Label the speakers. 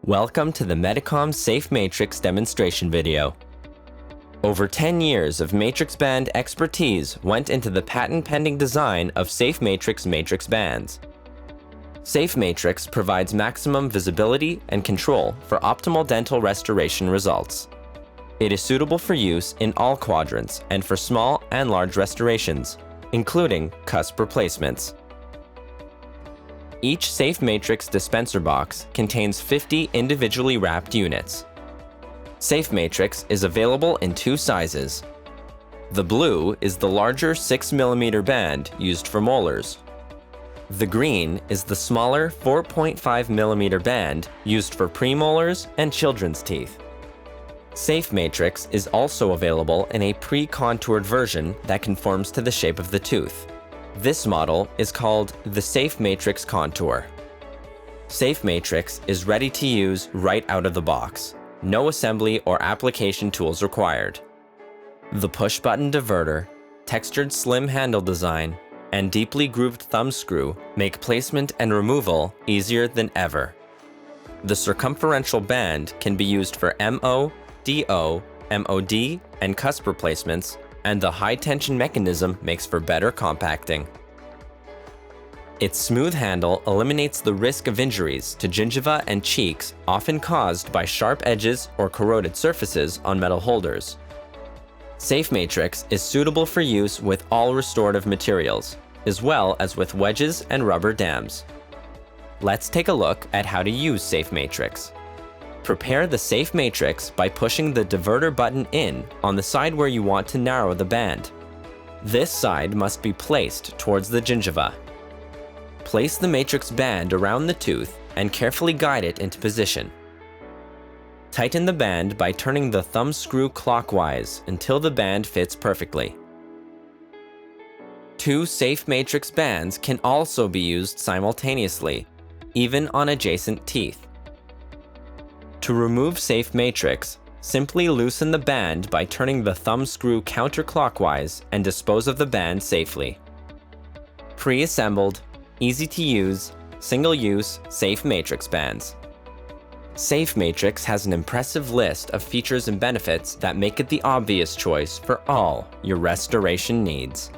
Speaker 1: Welcome to the Medicom SafeMatrix demonstration video. Over 10 years of matrix band expertise went into the patent-pending design of SafeMatrix matrix bands. SafeMatrix provides maximum visibility and control for optimal dental restoration results. It is suitable for use in all quadrants and for small and large restorations, including cusp replacements. Each SafeMatrix dispenser box contains 50 individually wrapped units. SafeMatrix is available in two sizes. The blue is the larger 6mm band used for molars. The green is the smaller 4.5mm band used for premolars and children's teeth. SafeMatrix is also available in a pre-contoured version that conforms to the shape of the tooth. This model is called the SafeMatrix Contour. SafeMatrix is ready to use right out of the box. No assembly or application tools required. The push-button diverter, textured slim handle design, and deeply grooved thumb screw make placement and removal easier than ever. The circumferential band can be used for MO, DO, MOD, and cusp replacements, and the high-tension mechanism makes for better compacting. Its smooth handle eliminates the risk of injuries to gingiva and cheeks often caused by sharp edges or corroded surfaces on metal holders. SafeMatrix is suitable for use with all restorative materials, as well as with wedges and rubber dams. Let's take a look at how to use SafeMatrix. Prepare the SafeMatrix by pushing the diverter button in on the side where you want to narrow the band. This side must be placed towards the gingiva. Place the matrix band around the tooth and carefully guide it into position. Tighten the band by turning the thumb screw clockwise until the band fits perfectly. Two SafeMatrix bands can also be used simultaneously, even on adjacent teeth. To remove SafeMatrix, simply loosen the band by turning the thumb screw counterclockwise and dispose of the band safely. Pre-assembled, easy-to-use, single-use SafeMatrix bands. SafeMatrix has an impressive list of features and benefits that make it the obvious choice for all your restoration needs.